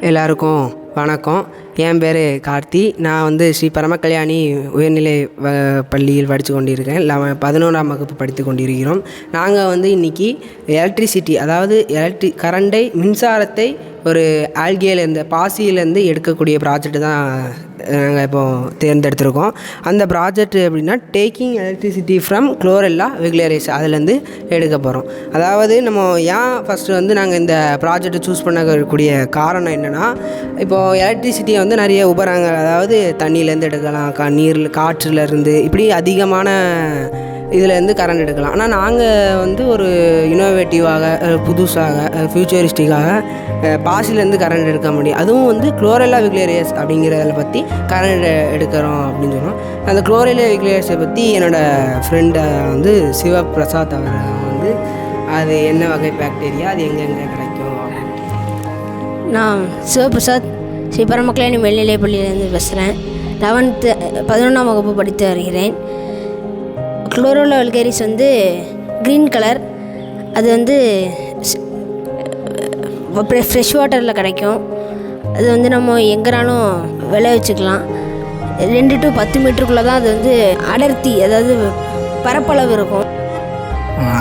எல்லாருக்கும் வணக்கம். என் பேர் கார்த்தி. நான் ஸ்ரீ பரமக்கல்யாணி உயர்நிலை பள்ளியில் படித்து கொண்டிருக்கேன். 11ஆம் வகுப்பு படித்து கொண்டிருக்கிறோம். நாங்கள் இன்றைக்கி எலக்ட்ரிசிட்டி, அதாவது கரண்டை, மின்சாரத்தை ஒரு ஆல்கேலேருந்து, பாசியிலேருந்து எடுக்கக்கூடிய ப்ராஜெக்ட் தான் நாங்கள் இப்போது தேர்ந்தெடுத்திருக்கோம். அந்த ப்ராஜெக்ட் எப்படின்னா, டேக்கிங் எலக்ட்ரிசிட்டி ஃப்ரம் குளோரெல்லா விகுலேரிஸ், அதுலேருந்து எடுக்க போகிறோம். அதாவது நம்ம ஏன் ஃபஸ்ட்டு நாங்கள் இந்த ப்ராஜெக்டை சூஸ் பண்ணக்கூடிய காரணம் என்னென்னா, இப்போது எலக்ட்ரிசிட்டியை நிறைய உபகரணங்கள், அதாவது தண்ணியிலேருந்து எடுக்கலாம், காற்றுலேருந்து, இப்படி அதிகமான இதுலேருந்து கரண்ட் எடுக்கலாம். ஆனால் நாங்கள் ஒரு இனோவேட்டிவாக, புதுசாக, ஃப்யூச்சரிஸ்டிக்காக பாசிலேருந்து கரண்ட் எடுக்க முடியும். அதுவும் குளோரெல்லா விகுலேரிஸ் அப்படிங்கிறத பற்றி கரண்ட் எடுக்கிறோம் அப்படின்னு சொன்னோம். அந்த குளோரெல்லா விகுலேரிஸை பற்றி என்னோடய ஃப்ரெண்டை சிவபிரசாத் அவர் அது என்ன வகை பாக்டீரியா, அது எங்கெங்கே கிடைக்கும் அப்படின்ட்டு. நான் சிவபிரசாத், ஸ்ரீ பரமக்கல்யாணி மேல்நிலைப் பள்ளியிலேருந்து பேசுகிறேன். 11ஆம் வகுப்பு படித்து வருகிறேன். Chlorella vulgaris green colour. அது ஃப்ரெஷ் வாட்டரில் கிடைக்கும். அது நம்ம எங்கேனாலும் விளைவிச்சிக்கலாம். 2 to 10 மீட்டருக்குள்ளே தான் அது அடர்த்தி, அதாவது பரப்பளவு இருக்கும்.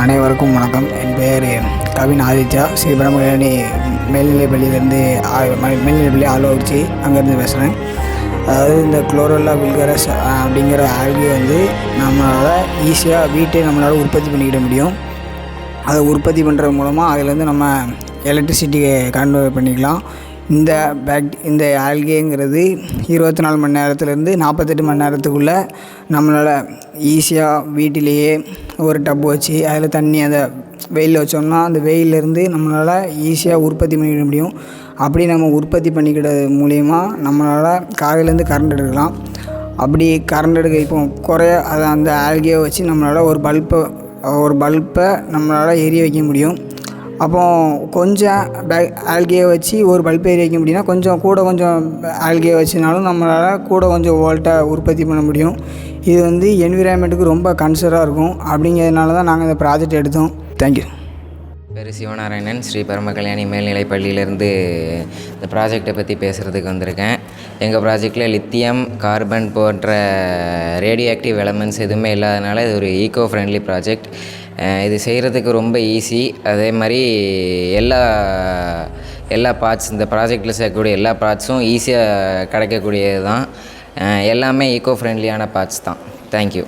அனைவருக்கும் வணக்கம். என் பேர் கவின் ஆதித்யா. ஸ்ரீ பரமக்கல்யாணி மேல்நிலைப் பள்ளியிலேருந்து மேல்நிலைப் பள்ளி ஆலோசி அங்கேருந்து பேசுகிறேன். அதாவது இந்த குளோரெல்லா வில்கரஸ் அப்படிங்கிற ஆல்கே நம்மளால் ஈஸியாக வீட்டை நம்மளால் உற்பத்தி பண்ணிக்கிட முடியும். அதை உற்பத்தி பண்ணுறது மூலமாக அதிலேருந்து நம்ம எலக்ட்ரிசிட்டியை கன்வெர்ட் பண்ணிக்கலாம். இந்த ஆல்கேங்கிறது 24 மணி நேரத்துலேருந்து 48 மணி நேரத்துக்குள்ளே நம்மளால் ஈஸியாக வீட்டிலேயே ஒரு டப்பு வச்சு அதில் தண்ணி அதை வெயிலில் வச்சோம்னா அந்த வெயிலேருந்து நம்மளால் ஈஸியாக உற்பத்தி பண்ணிக்கிட முடியும். அப்படி நம்ம உற்பத்தி பண்ணிக்கிட்டது மூலிமா நம்மளால் காலையிலேருந்து கரண்ட் எடுக்கலாம். அப்படி கரண்ட் எடுக்க இப்போ அதை அந்த ஆல்கேயை வச்சு நம்மளால் ஒரு பல்பை நம்மளால் எரிய வைக்க முடியும். அப்போது கொஞ்சம் ஆல்கேயை வச்சு ஒரு பல்பை எரிய வைக்க முடியும்னா கொஞ்சம் ஆல்கேயை வச்சுனாலும் நம்மளால் கொஞ்சம் வோல்ட்டை உற்பத்தி பண்ண முடியும். இது என்விரான்மெண்ட்டுக்கு ரொம்ப கன்சர்வாக இருக்கும். அப்படிங்கிறதுனால தான் நாங்கள் இந்த ப்ராஜெக்ட் எடுத்தோம். தேங்க்யூ. பேர் சிவநாராயணன். ஸ்ரீ பரமக்கல்யாணி மேல்நிலைப் பள்ளியிலேருந்து இந்த ப்ராஜெக்டை பற்றி பேசுகிறதுக்கு வந்திருக்கேன். எங்கள் ப்ராஜெக்டில் லித்தியம், கார்பன் போன்ற ரேடியோ ஆக்டிவ் எலமெண்ட்ஸ் எதுவுமே இல்லாதனால இது ஒரு ஈகோ ஃப்ரெண்ட்லி ப்ராஜெக்ட். இது செய்கிறதுக்கு ரொம்ப ஈஸி. அதே மாதிரி எல்லா பார்ட்ஸ், இந்த ப்ராஜெக்டில் சேர்க்கக்கூடிய எல்லா பார்ட்ஸும் ஈஸியாக கிடைக்கக்கூடியது தான். எல்லாமே ஈகோ ஃப்ரெண்ட்லியான பார்ட்ஸ் தான். தேங்க்யூ.